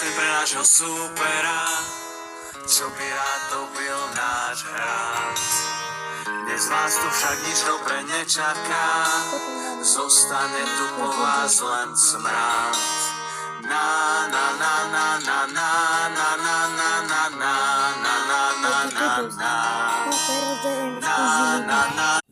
sen pre nášho súpera, čo by rád dobil náš hrad. Dnes vás tu však nič dobre nečaká, zostane tu po vás len smrad. Na na na na na na na na na na na na na na na na na na